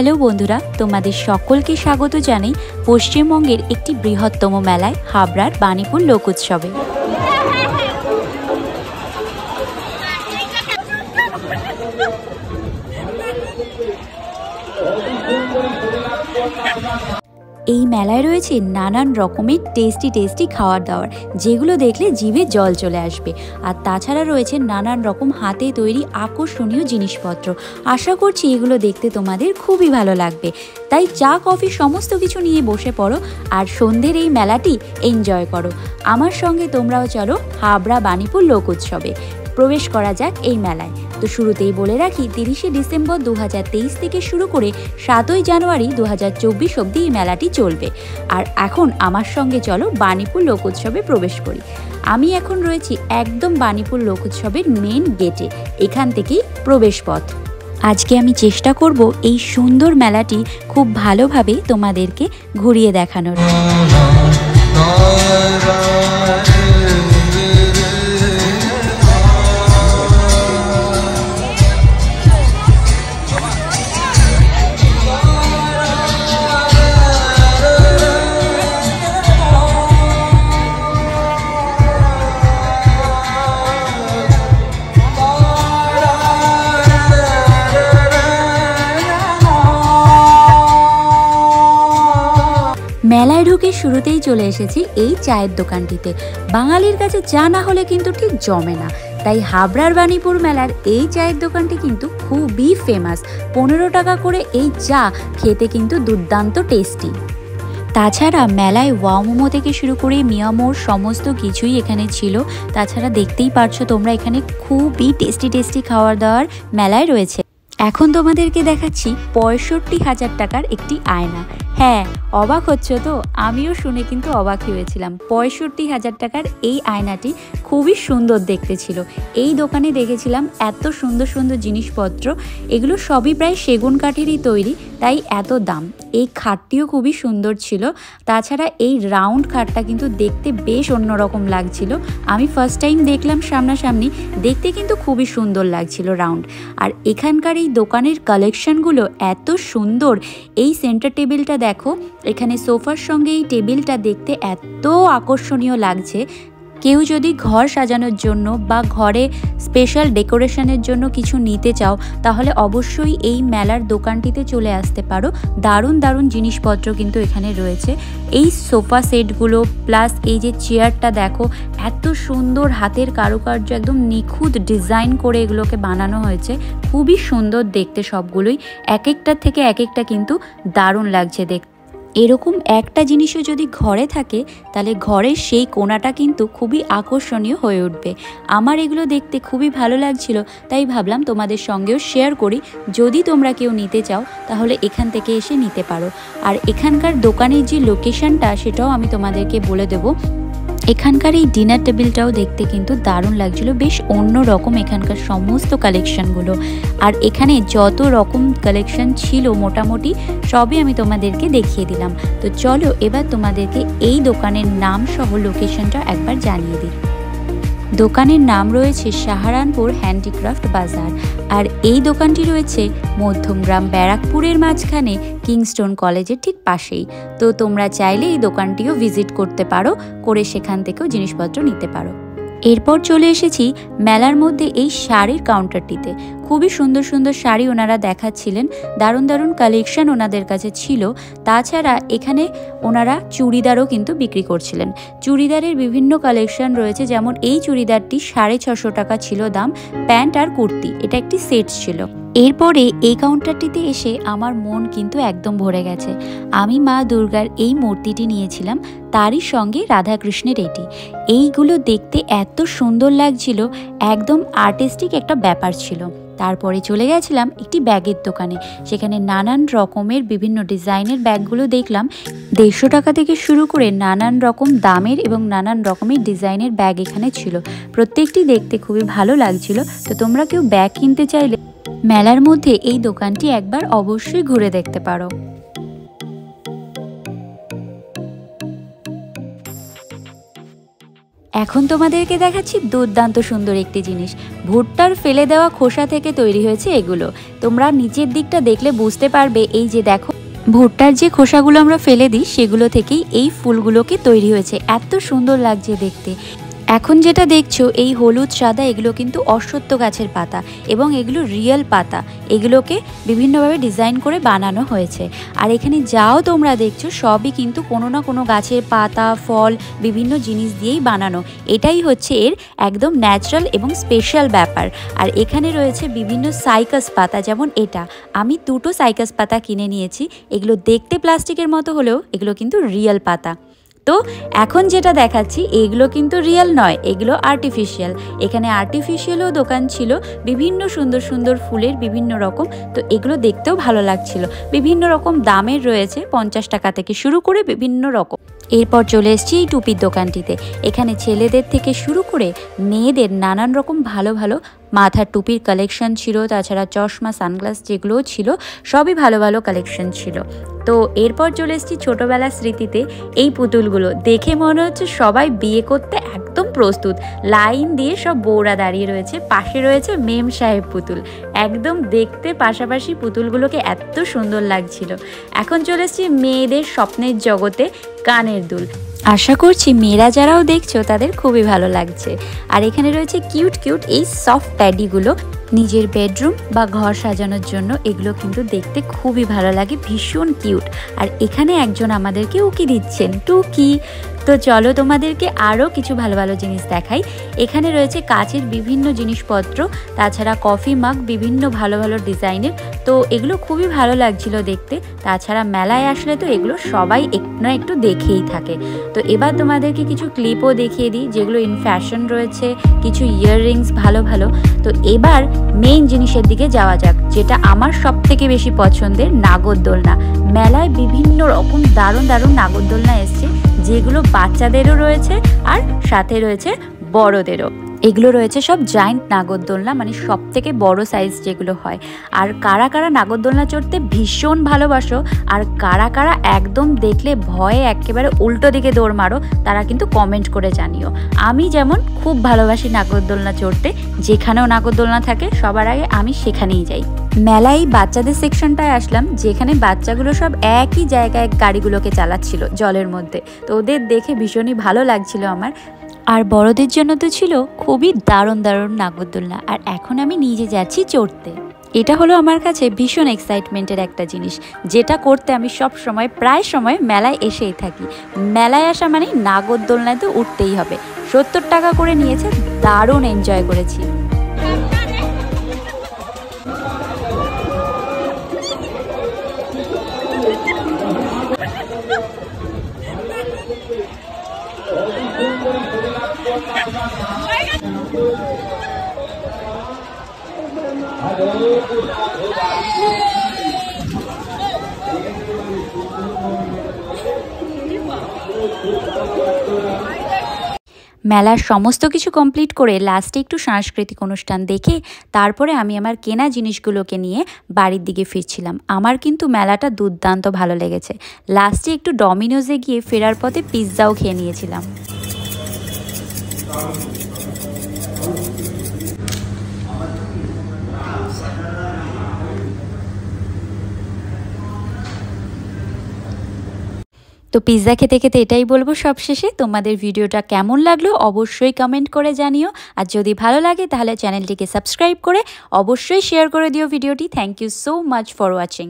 Hello বন্ধুরা, তোমাদের সকলকে স্বাগত জানাই পশ্চিমবঙ্গের একটি বৃহত্তম মেলায় হাবড়ার বাণীপুর লোক উৎসবে। এই মেলায় রয়েছে নানান রকমের টেস্টি খাবার দাবার, যেগুলো দেখলে জিভে জল চলে আসবে। আর তাছাড়া রয়েছে নানান রকম হাতে তৈরি আকর্ষণীয় জিনিসপত্র। আশা করছি এগুলো দেখতে তোমাদের খুবই ভালো লাগবে। তাই চা কফি সমস্ত কিছু নিয়ে বসে পড়ো আর সন্ধ্যের এই মেলাটি এনজয় করো। আমার সঙ্গে তোমরাও চলো হাবড়া বাণীপুর লোক উৎসবে। প্রবেশ করা যাক এই মেলায়। তো শুরুতেই বলে রাখি, 30শে ডিসেম্বর 2023 থেকে শুরু করে 7ই জানুয়ারি 2024 অবধি এই মেলাটি চলবে। আর এখন আমার সঙ্গে চলো বাণীপুর লোক উৎসবে প্রবেশ করি। আমি এখন রয়েছি একদম বাণীপুর লোক উৎসবের মেন গেটে, এখান থেকেই প্রবেশ পথ। আজকে আমি চেষ্টা করব এই সুন্দর মেলাটি খুব ভালোভাবে তোমাদেরকে ঘুরিয়ে দেখানোর। মেলায় ঢুকে শুরুতেই চলে এসেছি এই চায়ের দোকানটিতে। বাঙালির কাছে চা না হলে কিন্তু ঠিক জমে না, তাই হাবড়ার বাণীপুর মেলার এই চায়ের দোকানটি কিন্তু খুবই ফেমাস। 15 টাকা করে এই চা খেতে কিন্তু দুর্দান্ত টেস্টি। তাছাড়া মেলায় ওয়াও মোমো থেকে শুরু করে মিয়ামোর সমস্ত কিছুই এখানে ছিল। তাছাড়া দেখতেই পারছো তোমরা, এখানে খুবই টেস্টি খাবার দাবার মেলায় রয়েছে। এখন তোমাদেরকে দেখাচ্ছি 65,000 টাকার একটি আয়না। হ্যাঁ, অবাক হচ্ছ তো? আমিও শুনে কিন্তু অবাক হয়েছিলাম। 65,000 টাকার এই আয়নাটি খুবই সুন্দর দেখতে ছিল। এই দোকানে দেখেছিলাম এত সুন্দর জিনিসপত্র, এগুলো সবই প্রায় সেগুন কাঠেরই তৈরি, তাই এত দাম। এই খাটটিও খুবই সুন্দর ছিল। তাছাড়া এই রাউন্ড খাটটা কিন্তু দেখতে বেশ অন্যরকম লাগছিল। আমি ফার্স্ট টাইম দেখলাম সামনাসামনি, দেখতে কিন্তু খুবই সুন্দর লাগছিল রাউন্ড। আর এখানকার এই দোকানের কালেকশনগুলো এত সুন্দর। এই সেন্টার টেবিলটা দেখো, এখানে সোফার সঙ্গে এই টেবিলটা দেখতে এত আকর্ষণীয় লাগছে। কেউ যদি ঘর সাজানোর জন্য বা ঘরে স্পেশাল ডেকোরেশনের জন্য কিছু নিতে চাও, তাহলে অবশ্যই এই মেলার দোকানটিতে চলে আসতে পারো। দারুণ জিনিসপত্র কিন্তু এখানে রয়েছে। এই সোফা সেটগুলো প্লাস এই যে চেয়ারটা দেখো, এত সুন্দর হাতের কারুকার্য, একদম নিখুঁত ডিজাইন করে এগুলোকে বানানো হয়েছে। খুবই সুন্দর দেখতে সবগুলোই, এক একটা থেকে এক একটা কিন্তু দারুণ লাগছে দেখতে। এরকম একটা জিনিসও যদি ঘরে থাকে, তাহলে ঘরের সেই কোণাটা কিন্তু খুবই আকর্ষণীয় হয়ে উঠবে। আমার এগুলো দেখতে খুবই ভালো লাগছিল, তাই ভাবলাম তোমাদের সঙ্গেও শেয়ার করি। যদি তোমরা কেউ নিতে চাও, তাহলে এখান থেকে এসে নিতে পারো। আর এখানকার দোকানের যে লোকেশনটা, সেটাও আমি তোমাদেরকে বলে দেবো। এখানকার এই ডিনার টেবিলটাও দেখতে কিন্তু দারুণ লাগছিল, বেশ অন্য রকম এখানকার সমস্ত কালেকশনগুলো। আর এখানে যত রকম কালেকশন ছিল মোটামুটি সবই আমি তোমাদেরকে দেখিয়ে দিলাম। তো চলো এবার তোমাদেরকে এই দোকানের নাম সহ লোকেশনটা একবার জানিয়ে দিই। দোকানের নাম রয়েছে সাহারানপুর হ্যান্ডিক্রাফট বাজার। আর এই দোকানটি রয়েছে মধ্যমগ্রাম ব্যারাকপুরের মাঝখানে কিংস্টোন কলেজের ঠিক পাশেই। তো তোমরা চাইলে এই দোকানটিও ভিজিট করতে পারো, করে সেখান থেকেও জিনিসপত্র নিতে পারো। এরপর চলে এসেছি মেলার মধ্যে এই শাড়ির কাউন্টারটিতে। খুবই সুন্দর শাড়ি ওনারা দেখাচ্ছিলেন, দারুণ কালেকশন ওনাদের কাছে ছিল। তাছাড়া এখানে ওনারা চুড়িদারও কিন্তু বিক্রি করছিলেন। চুড়িদারের বিভিন্ন কালেকশন রয়েছে, যেমন এই চুড়িদারটি 650 টাকা ছিল দাম, প্যান্ট আর কুর্তি, এটা একটি সেট ছিল। এরপরে এই কাউন্টারটিতে এসে আমার মন কিন্তু একদম ভরে গেছে। আমি মা দুর্গার এই মূর্তিটি নিয়েছিলাম, তারই সঙ্গে রাধাকৃষ্ণের এইগুলো দেখতে এত সুন্দর লাগছিল, একদম আর্টিস্টিক একটা ব্যাপার ছিল। তারপরে চলে গেছিলাম একটি ব্যাগের দোকানে, সেখানে নানান রকমের বিভিন্ন ডিজাইনের ব্যাগগুলো দেখলাম। 150 টাকা থেকে শুরু করে নানান রকম দামের এবং নানান রকমের ডিজাইনের ব্যাগ এখানে ছিল। প্রত্যেকটি দেখতে খুবই ভালো লাগছিল। তো তোমরা কেউ ব্যাগ কিনতে চাইলে মেলার মধ্যে এই দোকানটি একবার অবশ্যই ঘুরে দেখতে পারো। এখন তোমাদেরকে দেখাচ্ছি দুর্দান্ত সুন্দর একটি জিনিস। ভুট্টার ফেলে দেওয়া খোসা থেকে তৈরি হয়েছে এগুলো। তোমরা নিচের দিকটা দেখলে বুঝতে পারবে, এই যে দেখো ভুট্টার যে খোসাগুলো আমরা ফেলে দিই সেগুলো থেকেই এই ফুলগুলোকে তৈরি হয়েছে। এত সুন্দর লাগছে দেখতে। এখন যেটা দেখছো এই হলুদ সাদা এগুলো কিন্তু অশ্বত্থ গাছের পাতা এবং এগুলো রিয়েল পাতা। এগুলোকে বিভিন্নভাবে ডিজাইন করে বানানো হয়েছে। আর এখানে যাও তোমরা দেখছো সবই কিন্তু কোনো না কোনো গাছের পাতা, ফল, বিভিন্ন জিনিস দিয়েই বানানো। এটাই হচ্ছে এর একদম ন্যাচারাল এবং স্পেশাল ব্যাপার। আর এখানে রয়েছে বিভিন্ন সাইকাস পাতা, যেমন এটা আমি 2টো সাইকাস পাতা কিনে নিয়েছি। এগুলো দেখতে প্লাস্টিকের মতো হলেও এগুলো কিন্তু রিয়েল পাতা। তো এখন যেটা দেখাচ্ছি এগুলো কিন্তু রিয়েল নয়, এগুলো আর্টিফিশিয়াল। এখানে আর্টিফিশিয়ালও দোকান ছিল, বিভিন্ন সুন্দর সুন্দর ফুলের বিভিন্ন রকম। তো এগুলো দেখতেও ভালো লাগছিল। বিভিন্ন রকম দামের রয়েছে, 50 টাকা থেকে শুরু করে বিভিন্ন রকম। এরপর চলে এসেছি এই টুপির দোকানটিতে। এখানে ছেলেদের থেকে শুরু করে মেয়েদের নানান রকম ভালো ভালো মাথার টুপির কালেকশন ছিল, তাছাড়া চশমা, সানগ্লাস যেগুলোও ছিল সবই ভালো ভালো কালেকশন ছিল। তো এরপর চলে এসেছি ছোটোবেলার স্মৃতিতে। এই পুতুলগুলো দেখে মনে হচ্ছে সবাই বিয়ে করতে একদম প্রস্তুত। লাইন দিয়ে সব বউরা দাঁড়িয়ে রয়েছে, পাশে রয়েছে মেম সাহেব পুতুল। একদম দেখতে পাশাপাশি পুতুলগুলোকে এত সুন্দর লাগছিল। এখন চলে এসেছি মেয়েদের স্বপ্নের জগতে, কানের দুল। আশা করছি মেয়েরা যারাও দেখছো তাদের খুবই ভালো লাগছে। আর এখানে রয়েছে কিউট কিউট এই সফট প্যাডিগুলো নিজের বেডরুম বা ঘর সাজানোর জন্য। এগুলো কিন্তু দেখতে খুবই ভালো লাগে, ভীষণ কিউট। আর এখানে একজন আমাদেরকে উকি দিচ্ছেন, টুকি। তো চলো তোমাদেরকে আরও কিছু ভালো ভালো জিনিস দেখাই। এখানে রয়েছে কাচের বিভিন্ন জিনিসপত্র, তাছাড়া কফি মাগ বিভিন্ন ভালো ভালো ডিজাইনের। তো এগুলো খুবই ভালো লাগছিল দেখতে। তাছাড়া মেলায় আসলে তো এগুলো সবাই একটু না একটু দেখেই থাকে। তো এবার তোমাদেরকে কিছু ক্লিপও দেখিয়ে দিই যেগুলো ইন ফ্যাশন রয়েছে, কিছু ইয়াররিংস ভালো ভালো। তো এবার মেইন জিনিসের দিকে যাওয়া যাক, যেটা আমার সব থেকে বেশি পছন্দের, নাগরদোলনা। মেলায় বিভিন্ন রকম দারুণ দারুণ নাগরদোলনা এসছে, যেগুলো বাচ্চাদেরও রয়েছে আর সাথে রয়েছে বড়দেরও। এগুলো রয়েছে সব জায়েন্ট নাগরদোলনা, মানে সব থেকে বড় সাইজ যেগুলো হয়। আর কারা কারা নাগরদোলনা চড়তে ভীষণ ভালোবাসো আর কারা কারা একদম দেখলে ভয়ে একেবারে উল্টো দিকে দৌড় মারো, তারা কিন্তু কমেন্ট করে জানিও। আমি যেমন খুব ভালোবাসি নাগরদোলনা চড়তে, যেখানেও নাগরদোলনা থাকে সবার আগে আমি সেখানেই যাই। মেলায় বাচ্চাদের সেকশনটায় আসলাম, যেখানে বাচ্চাগুলো সব একই জায়গায় গাড়িগুলোকে চালাচ্ছিল জলের মধ্যে। তো ওদের দেখে ভীষণই ভালো লাগছিল আমার। আর বড়দের জন্য তো ছিল খুবই দারুণ দারুণ নাগরদোলনা। আর এখন আমি নিজে যাচ্ছি চড়তে। এটা হলো আমার কাছে ভীষণ এক্সাইটমেন্টের একটা জিনিস, যেটা করতে আমি সব সময় প্রায় সময় মেলায় এসেই থাকি। মেলায় আসা মানে নাগরদোলনায় তো উঠতেই হবে। 70 টাকা করে নিয়েছে, দারুণ এনজয় করেছি। মেলার সমস্ত কিছু কমপ্লিট করে লাস্টে একটু সাংস্কৃতিক অনুষ্ঠান দেখে তারপরে আমি আমার কেনা জিনিসগুলোকে নিয়ে বাড়ির দিকে ফিরছিলাম। আমার কিন্তু মেলাটা দুর্দান্ত ভালো লেগেছে। লাস্টে একটু ডমিনোজে গিয়ে ফেরার পথে পিৎজাও খেয়ে নিয়েছিলাম। তো পিৎজা খেতে খেতে এটাই বলবো সবশেষে, তোমাদের ভিডিওটা কেমন লাগলো অবশ্যই কমেন্ট করে জানিও। আর যদি ভালো লাগে তাহলে চ্যানেলটিকে সাবস্ক্রাইব করে অবশ্যই শেয়ার করে দিও ভিডিওটি। Thank you so much for watching.